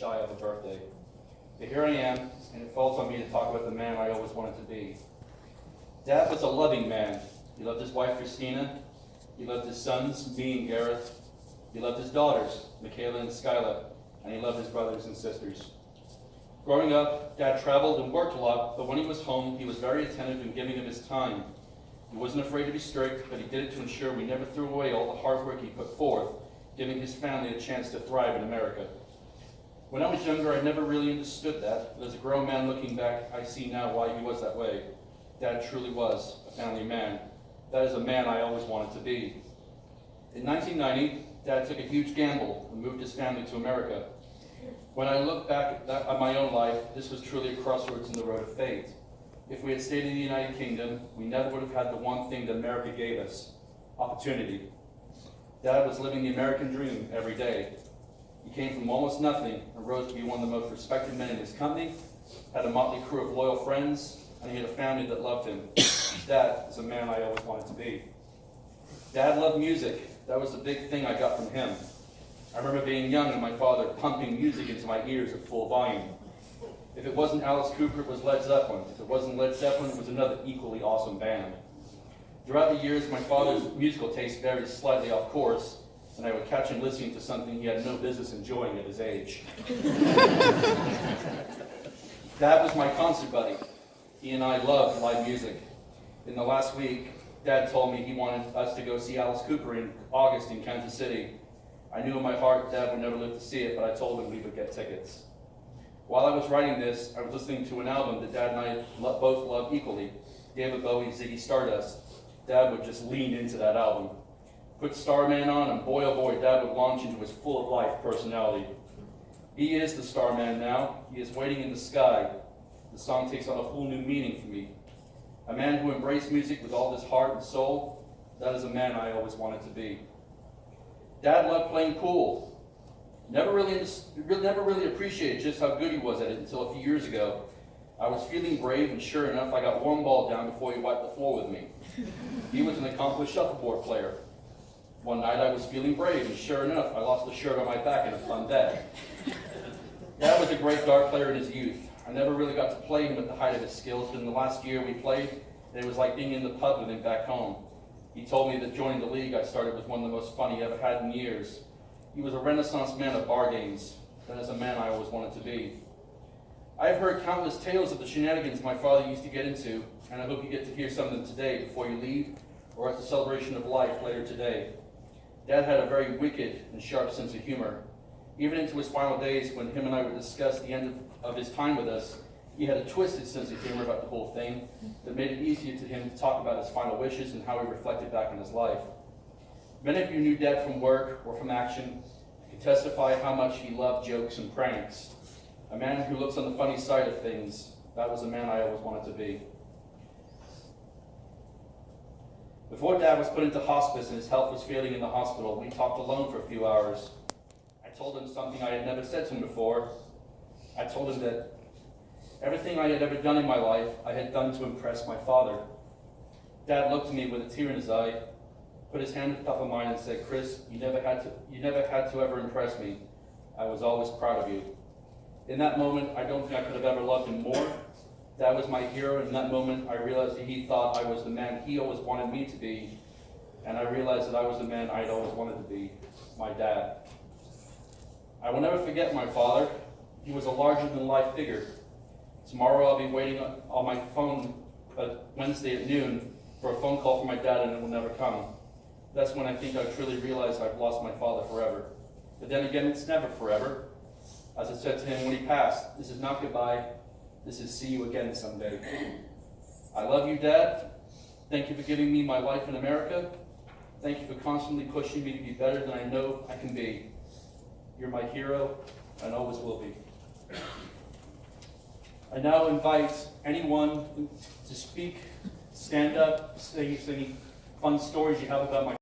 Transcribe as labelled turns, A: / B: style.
A: shy of a birthday. But here I am, and it falls on me to talk about the man I always wanted to be. Dad was a loving man. He loved his wife, Christina. He loved his sons, me and Gareth. He loved his daughters, Michaela and Skyla, and he loved his brothers and sisters. Growing up, Dad traveled and worked a lot, but when he was home, he was very attentive in giving him his time. He wasn't afraid to be strict, but he did it to ensure we never threw away all the hard work he put forth, giving his family a chance to thrive in America. When I was younger, I never really understood that, but as a grown man looking back, I see now why he was that way. Dad truly was a family man. That is a man I always wanted to be. In 1990, Dad took a huge gamble and moved his family to America. When I look back at my own life, this was truly a crossroads in the road of fate. If we had stayed in the United Kingdom, we never would have had the one thing that America gave us: opportunity. Dad was living the American dream every day. He came from almost nothing and rose to be one of the most respected men in his company, had a motley crew of loyal friends, and he had a family that loved him. Dad is a man I always wanted to be. Dad loved music. That was the big thing I got from him. I remember being young and my father pumping music into my ears at full volume. If it wasn't Alice Cooper, it was Led Zeppelin. If it wasn't Led Zeppelin, it was another equally awesome band. Throughout the years, my father's musical taste varied slightly off course, and I would catch him listening to something he had no business enjoying at his age. Dad was my concert buddy. He and I loved live music. In the last week, Dad told me he wanted us to go see Alice Cooper in August in Kansas City. I knew in my heart Dad would never live to see it, but I told him we would get tickets. While I was writing this, I was listening to an album that Dad and I both loved equally, David Bowie's Ziggy Stardust. Dad would just lean into that album. Put Starman on, and boy oh boy, Dad would launch into his full-of-life personality. He is the Starman now. He is waiting in the sky. The song takes on a whole new meaning for me. A man who embraced music with all his heart and soul, that is a man I always wanted to be. Dad loved playing pool. Never really appreciated just how good he was at it until a few years ago. I was feeling brave, and sure enough, I got one ball down before he wiped the floor with me. He was an accomplished shuffleboard player. One night I was feeling brave, and sure enough, I lost the shirt on my back in a fun day. Dad was a great dart player in his youth. I never really got to play him at the height of his skills, but in the last year we played, it was like being in the pub with him back home. He told me that joining the league I started was one of the most fun he ever had in years. He was a renaissance man of bar games. That is a man I always wanted to be. I have heard countless tales of the shenanigans my father used to get into, and I hope you get to hear some of them today before you leave, or at the celebration of life later today. Dad had a very wicked and sharp sense of humor. Even into his final days, when him and I would discuss the end of his time with us, he had a twisted sense of humor about the whole thing that made it easier to him to talk about his final wishes and how he reflected back on his life. Many of you knew Dad from work or from action, could testify how much he loved jokes and pranks. A man who looks on the funny side of things, that was a man I always wanted to be. Before Dad was put into hospice and his health was failing in the hospital, we talked alone for a few hours. I told him something I had never said to him before. I told him that everything I had ever done in my life, I had done to impress my father. Dad looked at me with a tear in his eye, put his hand on top of mine and said, "Chris, you never had to ever impress me. I was always proud of you." In that moment, I don't think I could have ever loved him more. Dad was my hero, and in that moment, I realized that he thought I was the man he always wanted me to be, and I realized that I was the man I'd always wanted to be, my dad. I will never forget my father. He was a larger-than-life figure. Tomorrow I'll be waiting on my phone Wednesday at noon for a phone call from my dad, and it will never come. That's when I think I truly realized I've lost my father forever. But then again, it's never forever. As I said to him when he passed, this is not goodbye. This is see you again someday. I love you, Dad. Thank you for giving me my life in America. Thank you for constantly pushing me to be better than I know I can be. You're my hero and always will be. I now invite anyone to speak, stand up, say any fun stories you have about my